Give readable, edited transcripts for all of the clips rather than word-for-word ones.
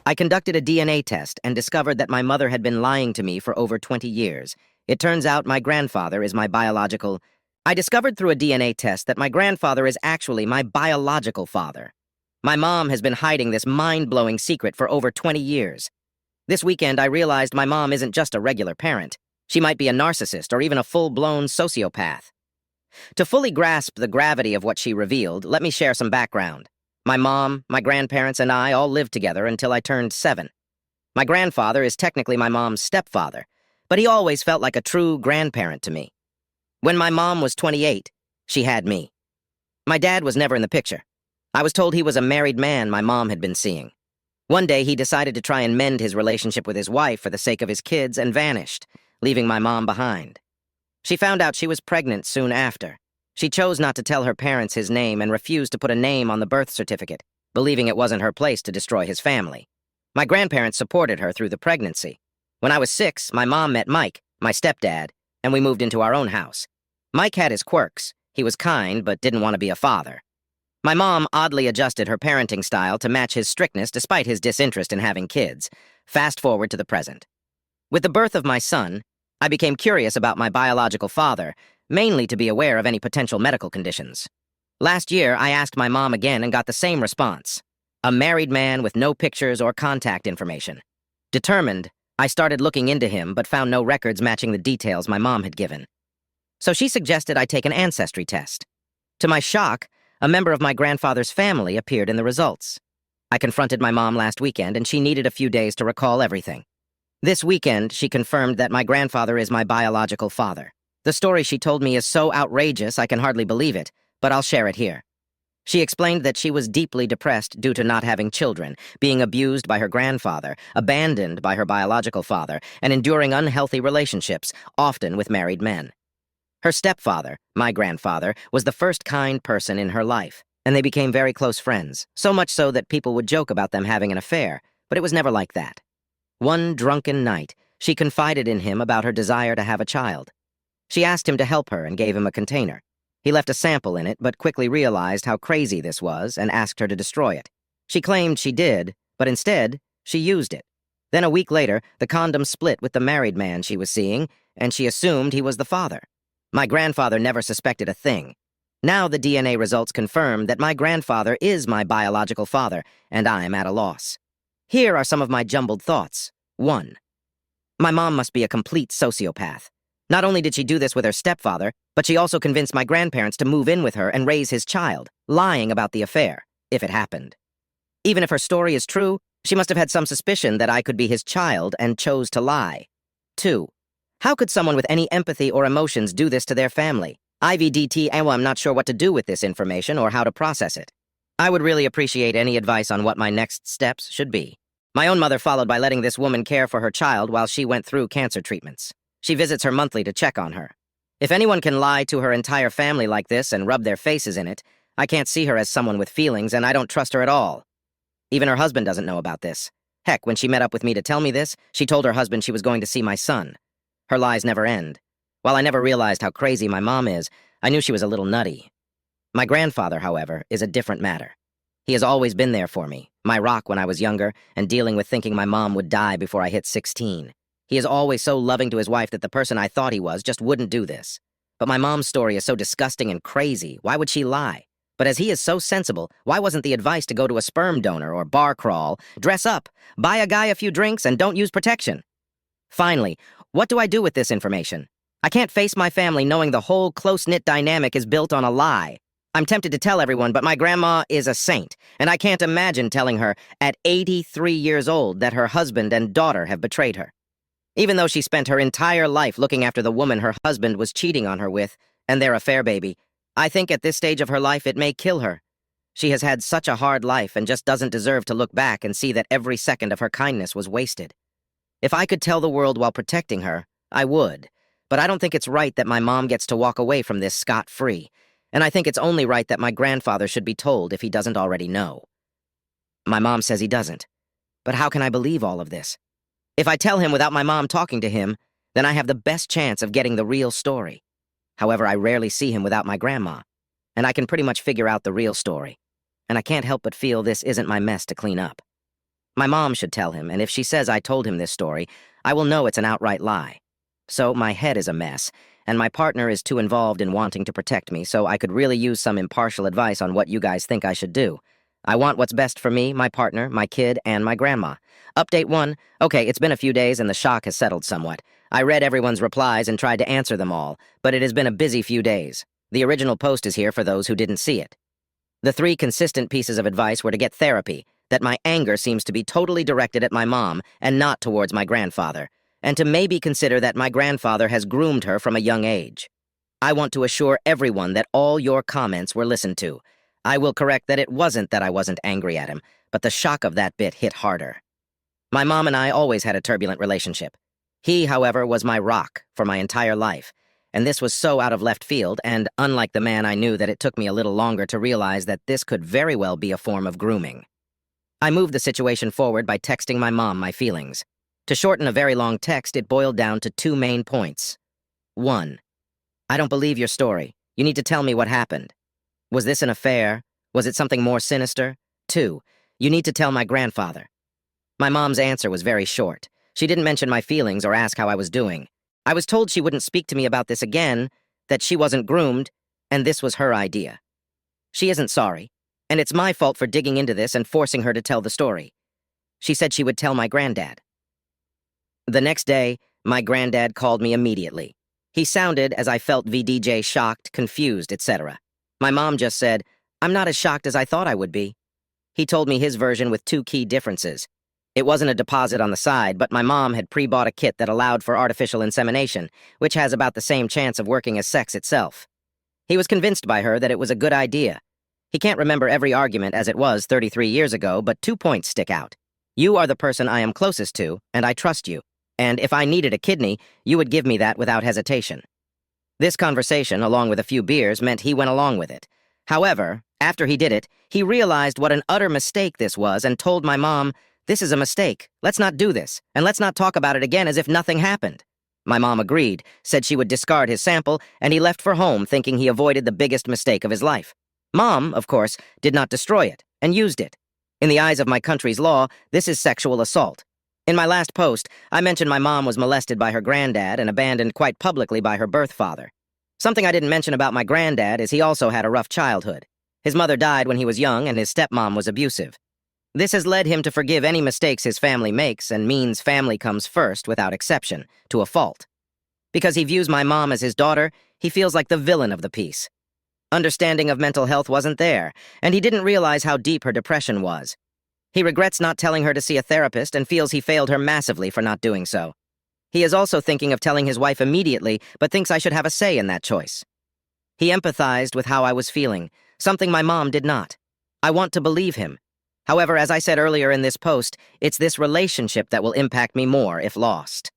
I conducted a DNA test and discovered that my mother had been lying to me for over 20 years. It turns out my grandfather is my biological... I discovered through a DNA test that my grandfather is actually my biological father. My mom has been hiding this mind-blowing secret for over 20 years. This weekend, I realized my mom isn't just a regular parent. She might be a narcissist or even a full-blown sociopath. To fully grasp the gravity of what she revealed, let me share some background. My mom, my grandparents, and I all lived together until I turned 7. My grandfather is technically my mom's stepfather, but he always felt like a true grandparent to me. When my mom was 28, she had me. My dad was never in the picture. I was told he was a married man my mom had been seeing. One day, he decided to try and mend his relationship with his wife for the sake of his kids and vanished, leaving my mom behind. She found out she was pregnant soon after. She chose not to tell her parents his name and refused to put a name on the birth certificate, believing it wasn't her place to destroy his family. My grandparents supported her through the pregnancy. When I was 6, my mom met Mike, my stepdad, and we moved into our own house. Mike had his quirks. He was kind, but didn't want to be a father. My mom oddly adjusted her parenting style to match his strictness despite his disinterest in having kids. Fast forward to the present. With the birth of my son, I became curious about my biological father, mainly to be aware of any potential medical conditions. Last year, I asked my mom again and got the same response. A married man with no pictures or contact information. Determined, I started looking into him but found no records matching the details my mom had given. So she suggested I take an ancestry test. To my shock, a member of my grandfather's family appeared in the results. I confronted my mom last weekend, and she needed a few days to recall everything. This weekend, she confirmed that my grandfather is my biological father. The story she told me is so outrageous I can hardly believe it, but I'll share it here. She explained that she was deeply depressed due to not having children, being abused by her grandfather, abandoned by her biological father, and enduring unhealthy relationships, often with married men. Her stepfather, my grandfather, was the first kind person in her life, and they became very close friends, so much so that people would joke about them having an affair, but it was never like that. One drunken night, she confided in him about her desire to have a child. She asked him to help her and gave him a container. He left a sample in it, but quickly realized how crazy this was and asked her to destroy it. She claimed she did, but instead, she used it. Then a week later, the condom split with the married man she was seeing, and she assumed he was the father. My grandfather never suspected a thing. Now the DNA results confirm that my grandfather is my biological father, and I'm at a loss. Here are some of my jumbled thoughts. 1. My mom must be a complete sociopath. Not only did she do this with her stepfather, but she also convinced my grandparents to move in with her and raise his child, lying about the affair, if it happened. Even if her story is true, she must have had some suspicion that I could be his child and chose to lie. 2. How could someone with any empathy or emotions do this to their family? IVDT, I'm not sure what to do with this information or how to process it. I would really appreciate any advice on what my next steps should be. My own mother followed by letting this woman care for her child while she went through cancer treatments. She visits her monthly to check on her. If anyone can lie to her entire family like this and rub their faces in it, I can't see her as someone with feelings, and I don't trust her at all. Even her husband doesn't know about this. Heck, when she met up with me to tell me this, she told her husband she was going to see my son. Her lies never end. While I never realized how crazy my mom is, I knew she was a little nutty. My grandfather, however, is a different matter. He has always been there for me, my rock when I was younger, and dealing with thinking my mom would die before I hit 16. He is always so loving to his wife that the person I thought he was just wouldn't do this. But my mom's story is so disgusting and crazy, why would she lie? But as he is so sensible, why wasn't the advice to go to a sperm donor or bar crawl, dress up, buy a guy a few drinks, and don't use protection? Finally, what do I do with this information? I can't face my family knowing the whole close-knit dynamic is built on a lie. I'm tempted to tell everyone, but my grandma is a saint, and I can't imagine telling her, at 83 years old, that her husband and daughter have betrayed her. Even though she spent her entire life looking after the woman her husband was cheating on her with, and their affair baby, I think at this stage of her life it may kill her. She has had such a hard life and just doesn't deserve to look back and see that every second of her kindness was wasted. If I could tell the world while protecting her, I would. But I don't think it's right that my mom gets to walk away from this scot-free. And I think it's only right that my grandfather should be told if he doesn't already know. My mom says he doesn't. But how can I believe all of this? If I tell him without my mom talking to him, then I have the best chance of getting the real story. However, I rarely see him without my grandma. And I can pretty much figure out the real story. And I can't help but feel this isn't my mess to clean up. My mom should tell him, and if she says I told him this story, I will know it's an outright lie. So my head is a mess, and my partner is too involved in wanting to protect me, so I could really use some impartial advice on what you guys think I should do. I want what's best for me, my partner, my kid, and my grandma. Update 1. Okay, it's been a few days and the shock has settled somewhat. I read everyone's replies and tried to answer them all, but it has been a busy few days. The original post is here for those who didn't see it. The 3 consistent pieces of advice were to get therapy, that my anger seems to be totally directed at my mom and not towards my grandfather, and to maybe consider that my grandfather has groomed her from a young age. I want to assure everyone that all your comments were listened to. I will correct that it wasn't that I wasn't angry at him, but the shock of that bit hit harder. My mom and I always had a turbulent relationship. He, however, was my rock for my entire life, and this was so out of left field, and unlike the man I knew, that it took me a little longer to realize that this could very well be a form of grooming. I moved the situation forward by texting my mom my feelings. To shorten a very long text, it boiled down to 2 main points. 1. I don't believe your story. You need to tell me what happened. Was this an affair? Was it something more sinister? 2. You need to tell my grandfather. My mom's answer was very short. She didn't mention my feelings or ask how I was doing. I was told she wouldn't speak to me about this again, that she wasn't groomed, and this was her idea. She isn't sorry, and it's my fault for digging into this and forcing her to tell the story. She said she would tell my granddad. The next day, my granddad called me immediately. He sounded, as I felt VDJ, shocked, confused, etc. My mom just said, I'm not as shocked as I thought I would be. He told me his version with 2 key differences. It wasn't a deposit on the side, but my mom had pre-bought a kit that allowed for artificial insemination, which has about the same chance of working as sex itself. He was convinced by her that it was a good idea. He can't remember every argument as it was 33 years ago, but 2 points stick out. You are the person I am closest to, and I trust you. And if I needed a kidney, you would give me that without hesitation. This conversation, along with a few beers, meant he went along with it. However, after he did it, he realized what an utter mistake this was and told my mom, this is a mistake. Let's not do this, and let's not talk about it again as if nothing happened. My mom agreed, said she would discard his sample, and he left for home thinking he avoided the biggest mistake of his life. Mom, of course, did not destroy it, and used it. In the eyes of my country's law, this is sexual assault. In my last post, I mentioned my mom was molested by her granddad and abandoned quite publicly by her birth father. Something I didn't mention about my granddad is he also had a rough childhood. His mother died when he was young, and his stepmom was abusive. This has led him to forgive any mistakes his family makes and means family comes first without exception, to a fault. Because he views my mom as his daughter, he feels like the villain of the piece. Understanding of mental health wasn't there, and he didn't realize how deep her depression was. He regrets not telling her to see a therapist and feels he failed her massively for not doing so. He is also thinking of telling his wife immediately, but thinks I should have a say in that choice. He empathized with how I was feeling, something my mom did not. I want to believe him. However, as I said earlier in this post, it's this relationship that will impact me more if lost.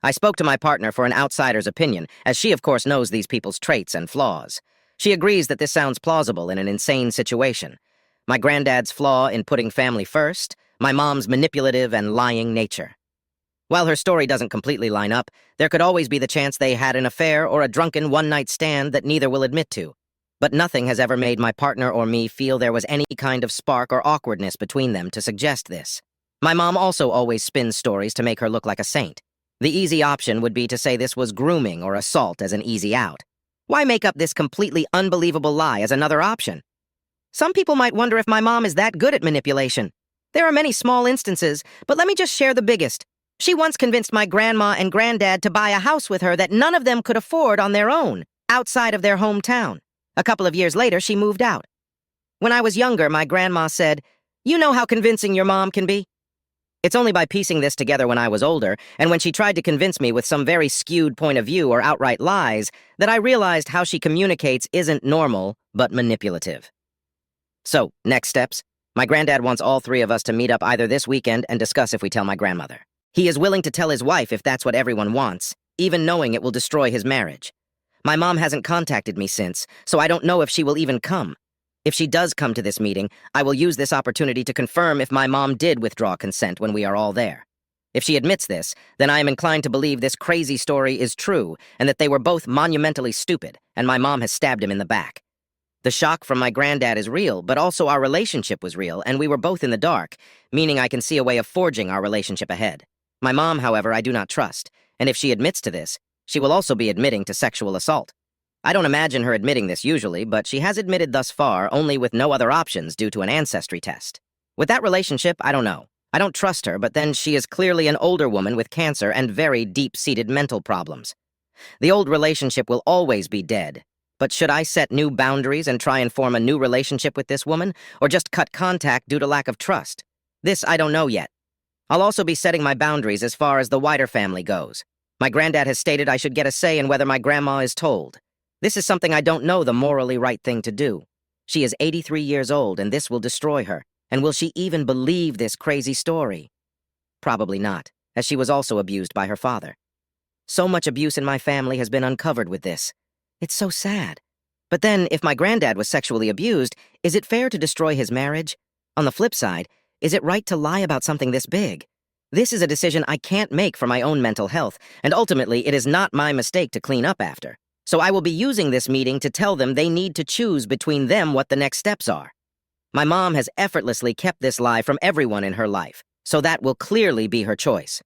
I spoke to my partner for an outsider's opinion, as she of course knows these people's traits and flaws. She agrees that this sounds plausible in an insane situation. My granddad's flaw in putting family first, my mom's manipulative and lying nature. While her story doesn't completely line up, there could always be the chance they had an affair or a drunken one-night stand that neither will admit to. But nothing has ever made my partner or me feel there was any kind of spark or awkwardness between them to suggest this. My mom also always spins stories to make her look like a saint. The easy option would be to say this was grooming or assault as an easy out. Why make up this completely unbelievable lie as another option? Some people might wonder if my mom is that good at manipulation. There are many small instances, but let me just share the biggest. She once convinced my grandma and granddad to buy a house with her that none of them could afford on their own, outside of their hometown. A couple of years later, she moved out. When I was younger, my grandma said, "You know how convincing your mom can be?" It's only by piecing this together when I was older, and when she tried to convince me with some very skewed point of view or outright lies, that I realized how she communicates isn't normal, but manipulative. So, next steps. My granddad wants all 3 of us to meet up either this weekend and discuss if we tell my grandmother. He is willing to tell his wife if that's what everyone wants, even knowing it will destroy his marriage. My mom hasn't contacted me since, so I don't know if she will even come. If she does come to this meeting, I will use this opportunity to confirm if my mom did withdraw consent when we are all there. If she admits this, then I am inclined to believe this crazy story is true and that they were both monumentally stupid and my mom has stabbed him in the back. The shock from my granddad is real, but also our relationship was real, and we were both in the dark, meaning I can see a way of forging our relationship ahead. My mom, however, I do not trust, and if she admits to this, she will also be admitting to sexual assault. I don't imagine her admitting this usually, but she has admitted thus far only with no other options due to an ancestry test. With that relationship, I don't know. I don't trust her, but then she is clearly an older woman with cancer and very deep-seated mental problems. The old relationship will always be dead. But should I set new boundaries and try and form a new relationship with this woman, or just cut contact due to lack of trust? This I don't know yet. I'll also be setting my boundaries as far as the wider family goes. My granddad has stated I should get a say in whether my grandma is told. This is something I don't know the morally right thing to do. She is 83 years old, and this will destroy her. And will she even believe this crazy story? Probably not, as she was also abused by her father. So much abuse in my family has been uncovered with this. It's so sad. But then, if my granddad was sexually abused, is it fair to destroy his marriage? On the flip side, is it right to lie about something this big? This is a decision I can't make for my own mental health, and ultimately it is not my mistake to clean up after. So I will be using this meeting to tell them they need to choose between them what the next steps are. My mom has effortlessly kept this lie from everyone in her life, so that will clearly be her choice.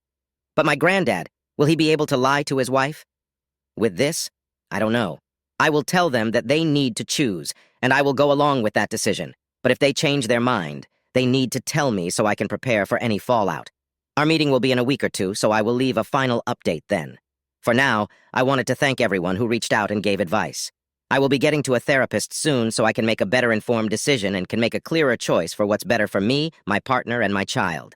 But my granddad, will he be able to lie to his wife? With this, I don't know. I will tell them that they need to choose, and I will go along with that decision. But if they change their mind, they need to tell me so I can prepare for any fallout. Our meeting will be in a week or two, so I will leave a final update then. For now, I wanted to thank everyone who reached out and gave advice. I will be getting to a therapist soon so I can make a better informed decision and can make a clearer choice for what's better for me, my partner, and my child.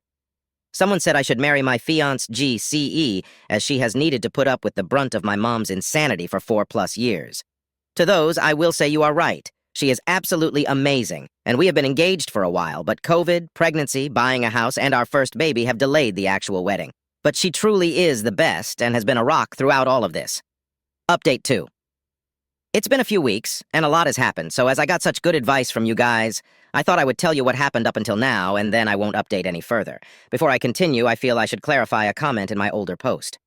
Someone said I should marry my fiancée GCE, as she has needed to put up with the brunt of my mom's insanity for 4+ years. To those, I will say you are right. She is absolutely amazing, and we have been engaged for a while, but COVID, pregnancy, buying a house, and our first baby have delayed the actual wedding. But she truly is the best and has been a rock throughout all of this. Update 2. It's been a few weeks, and a lot has happened, so as I got such good advice from you guys, I thought I would tell you what happened up until now, and then I won't update any further. Before I continue, I feel I should clarify a comment in my older post.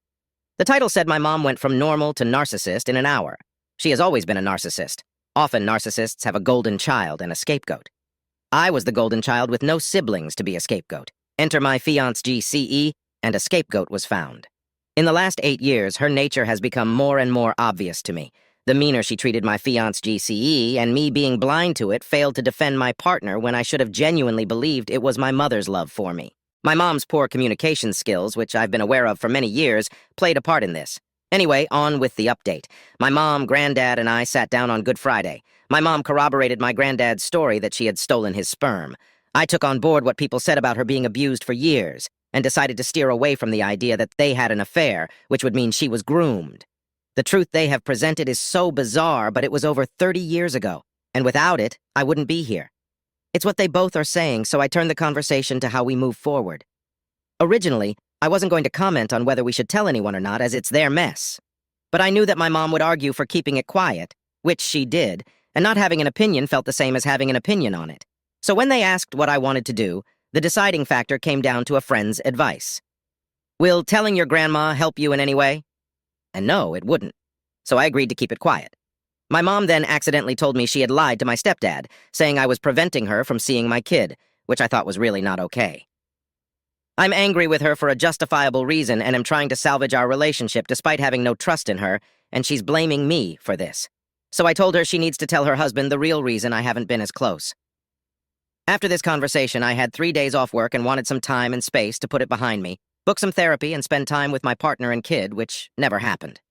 The title said my mom went from normal to narcissist in an hour. She has always been a narcissist. Often narcissists have a golden child and a scapegoat. I was the golden child with no siblings to be a scapegoat. Enter my fiancée GCE, and a scapegoat was found. In the last 8 years, her nature has become more and more obvious to me. The meaner she treated my fiancé GCE, and me being blind to it, failed to defend my partner when I should have genuinely believed it was my mother's love for me. My mom's poor communication skills, which I've been aware of for many years, played a part in this. Anyway, on with the update. My mom, granddad, and I sat down on Good Friday. My mom corroborated my granddad's story that she had stolen his sperm. I took on board what people said about her being abused for years, and decided to steer away from the idea that they had an affair, which would mean she was groomed. The truth they have presented is so bizarre, but it was over 30 years ago, and without it, I wouldn't be here. It's what they both are saying, so I turned the conversation to how we move forward. Originally, I wasn't going to comment on whether we should tell anyone or not, as it's their mess. But I knew that my mom would argue for keeping it quiet, which she did, and not having an opinion felt the same as having an opinion on it. So when they asked what I wanted to do, the deciding factor came down to a friend's advice. Will telling your grandma help you in any way? And no, it wouldn't. So I agreed to keep it quiet. My mom then accidentally told me she had lied to my stepdad, saying I was preventing her from seeing my kid, which I thought was really not okay. I'm angry with her for a justifiable reason and am trying to salvage our relationship despite having no trust in her, and she's blaming me for this. So I told her she needs to tell her husband the real reason I haven't been as close. After this conversation, I had 3 days off work and wanted some time and space to put it behind me, book some therapy, and spend time with my partner and kid, which never happened.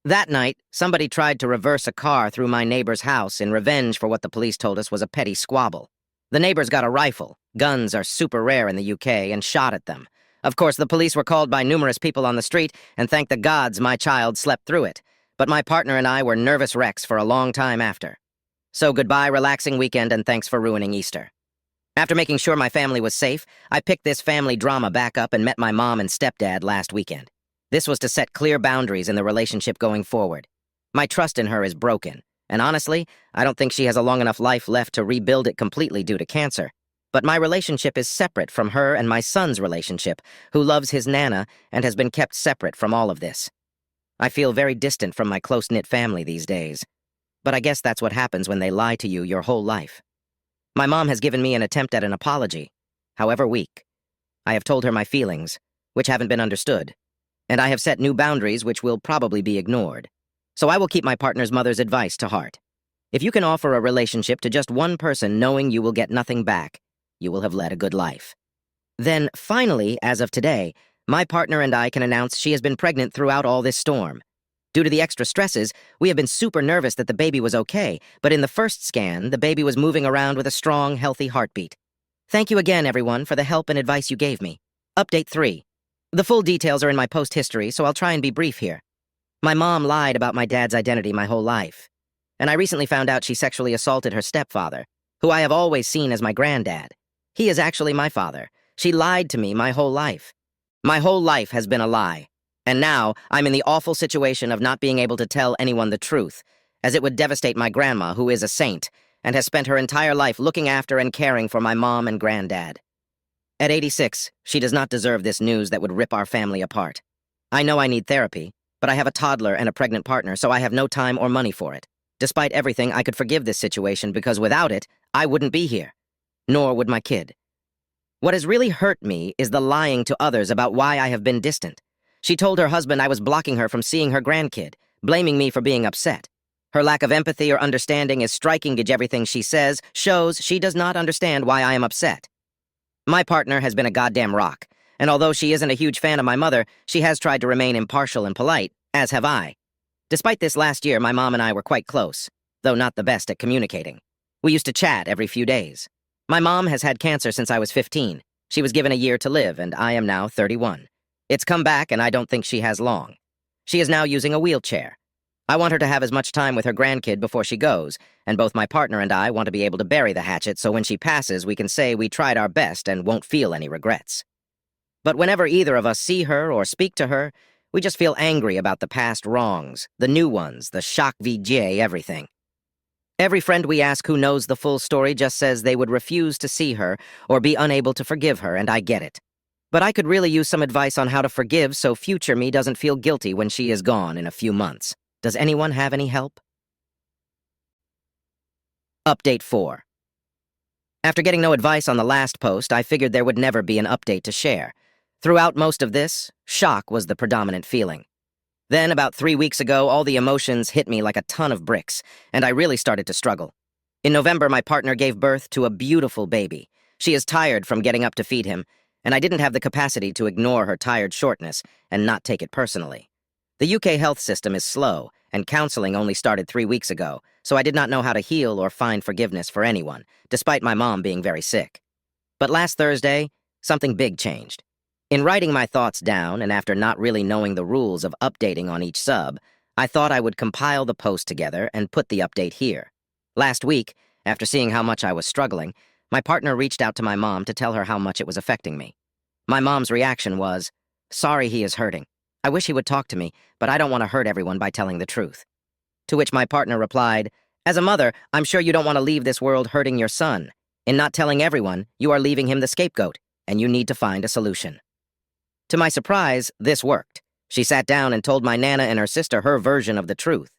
That night, somebody tried to reverse a car through my neighbor's house in revenge for what the police told us was a petty squabble. The neighbors got a rifle, guns are super rare in the UK, and shot at them. Of course, the police were called by numerous people on the street, and thank the gods my child slept through it. But my partner and I were nervous wrecks for a long time after. So goodbye, relaxing weekend, and thanks for ruining Easter. After making sure my family was safe, I picked this family drama back up and met my mom and stepdad last weekend. This was to set clear boundaries in the relationship going forward. My trust in her is broken, and honestly, I don't think she has a long enough life left to rebuild it completely due to cancer. But my relationship is separate from her and my son's relationship, who loves his Nana and has been kept separate from all of this. I feel very distant from my close-knit family these days. but I guess that's what happens when they lie to you your whole life. My mom has given me an attempt at an apology, however weak. I have told her my feelings, which haven't been understood, and I have set new boundaries which will probably be ignored. So I will keep my partner's mother's advice to heart. If you can offer a relationship to just one person knowing you will get nothing back, you will have led a good life. Then, finally, as of today, my partner and I can announce she has been pregnant throughout all this storm. Due to the extra stresses, we have been super nervous that the baby was okay, but in the first scan, the baby was moving around with a strong, healthy heartbeat. Thank you again, everyone, for the help and advice you gave me. Update 3. The full details are in my post history, so I'll try and be brief here. My mom lied about my dad's identity my whole life, and I recently found out she sexually assaulted her stepfather, who I have always seen as my granddad. He is actually my father. She lied to me my whole life. My whole life has been a lie. And now, I'm in the awful situation of not being able to tell anyone the truth, as it would devastate my grandma, who is a saint, and has spent her entire life looking after and caring for my mom and granddad. At 86, she does not deserve this news that would rip our family apart. I know I need therapy, but I have a toddler and a pregnant partner, so I have no time or money for it. Despite everything, I could forgive this situation because without it, I wouldn't be here. Nor would my kid. What has really hurt me is the lying to others about why I have been distant. She told her husband I was blocking her from seeing her grandkid, blaming me for being upset. Her lack of empathy or understanding is striking. Everything she says shows she does not understand why I am upset. My partner has been a goddamn rock, and although she isn't a huge fan of my mother, she has tried to remain impartial and polite, as have I. Despite this, last year my mom and I were quite close, though not the best at communicating. We used to chat every few days. My mom has had cancer since I was 15. She was given a year to live, and I am now 31. It's come back, and I don't think she has long. She is now using a wheelchair. I want her to have as much time with her grandkid before she goes, and both my partner and I want to be able to bury the hatchet so when she passes we can say we tried our best and won't feel any regrets. But whenever either of us see her or speak to her, we just feel angry about the past wrongs, the new ones, the shock VJ, everything. Every friend we ask who knows the full story just says they would refuse to see her or be unable to forgive her, and I get it. But I could really use some advice on how to forgive so future me doesn't feel guilty when she is gone in a few months. Does anyone have any help? Update 4. After getting no advice on the last post, I figured there would never be an update to share. Throughout most of this, shock was the predominant feeling. Then, about 3 weeks ago, all the emotions hit me like a ton of bricks, and I really started to struggle. In November, my partner gave birth to a beautiful baby. She is tired from getting up to feed him, and I didn't have the capacity to ignore her tired shortness and not take it personally. The UK health system is slow, and counseling only started 3 weeks ago, so I did not know how to heal or find forgiveness for anyone, despite my mom being very sick. But last Thursday, something big changed. In writing my thoughts down, and after not really knowing the rules of updating on each sub, I thought I would compile the post together and put the update here. Last week, after seeing how much I was struggling, my partner reached out to my mom to tell her how much it was affecting me. My mom's reaction was, "Sorry he is hurting. I wish he would talk to me, but I don't want to hurt everyone by telling the truth." To which my partner replied, "As a mother, I'm sure you don't want to leave this world hurting your son. In not telling everyone, you are leaving him the scapegoat, and you need to find a solution." To my surprise, this worked. She sat down and told my Nana and her sister her version of the truth.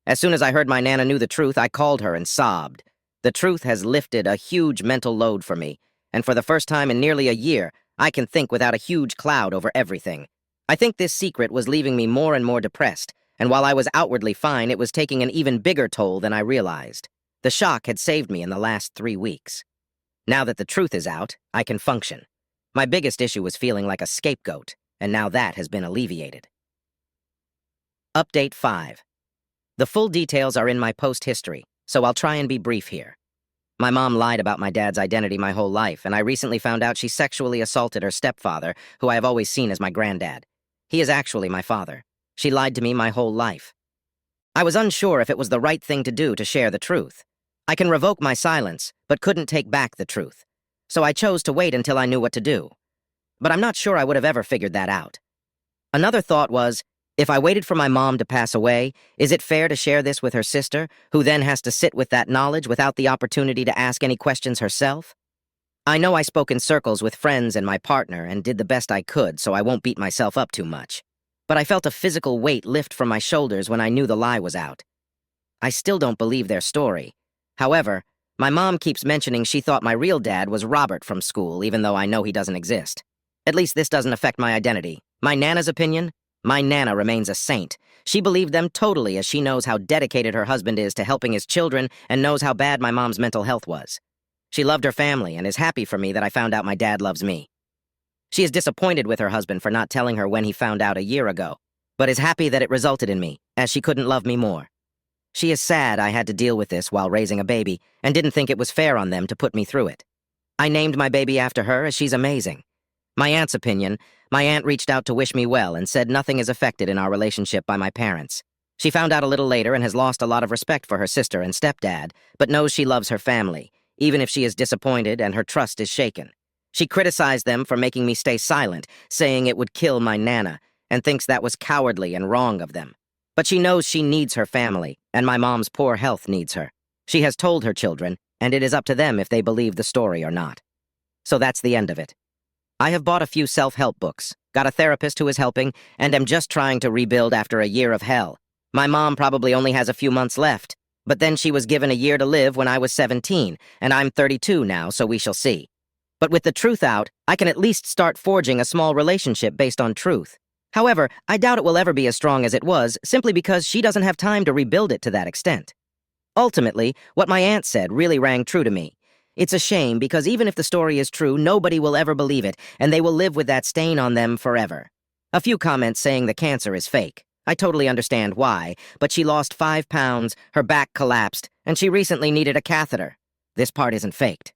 As soon as I heard my Nana knew the truth, I called her and sobbed. The truth has lifted a huge mental load for me, and for the first time in nearly a year, I can think without a huge cloud over everything. I think this secret was leaving me more and more depressed, and while I was outwardly fine, it was taking an even bigger toll than I realized. The shock had saved me in the last 3 weeks. Now that the truth is out, I can function. My biggest issue was feeling like a scapegoat, and now that has been alleviated. Update 5. The full details are in my post history, so I'll try and be brief here. My mom lied about my dad's identity my whole life, and I recently found out she sexually assaulted her stepfather, who I have always seen as my granddad. He is actually my father. She lied to me my whole life. I was unsure if it was the right thing to do to share the truth. I can revoke my silence, but couldn't take back the truth. So I chose to wait until I knew what to do. But I'm not sure I would have ever figured that out. Another thought was, if I waited for my mom to pass away, is it fair to share this with her sister, who then has to sit with that knowledge without the opportunity to ask any questions herself? I know I spoke in circles with friends and my partner and did the best I could, so I won't beat myself up too much. But I felt a physical weight lift from my shoulders when I knew the lie was out. I still don't believe their story. However, my mom keeps mentioning she thought my real dad was Robert from school, even though I know he doesn't exist. At least this doesn't affect my identity. My Nana's opinion? My Nana remains a saint. She believed them totally, as she knows how dedicated her husband is to helping his children and knows how bad my mom's mental health was. She loved her family and is happy for me that I found out my dad loves me. She is disappointed with her husband for not telling her when he found out a year ago, but is happy that it resulted in me, as she couldn't love me more. She is sad I had to deal with this while raising a baby and didn't think it was fair on them to put me through it. I named my baby after her, as she's amazing. My aunt's opinion: my aunt reached out to wish me well and said nothing is affected in our relationship by my parents. She found out a little later and has lost a lot of respect for her sister and stepdad, but knows she loves her family, even if she is disappointed and her trust is shaken. She criticized them for making me stay silent, saying it would kill my Nana, and thinks that was cowardly and wrong of them. But she knows she needs her family, and my mom's poor health needs her. She has told her children, and it is up to them if they believe the story or not. So that's the end of it. I have bought a few self-help books, got a therapist who is helping, and am just trying to rebuild after a year of hell. My mom probably only has a few months left, but then she was given a year to live when I was 17, and I'm 32 now, so we shall see. But with the truth out, I can at least start forging a small relationship based on truth. However, I doubt it will ever be as strong as it was, simply because she doesn't have time to rebuild it to that extent. Ultimately, what my aunt said really rang true to me. It's a shame because even if the story is true, nobody will ever believe it, and they will live with that stain on them forever. A few comments saying the cancer is fake. I totally understand why, but she lost 5 pounds, her back collapsed, and she recently needed a catheter. This part isn't faked.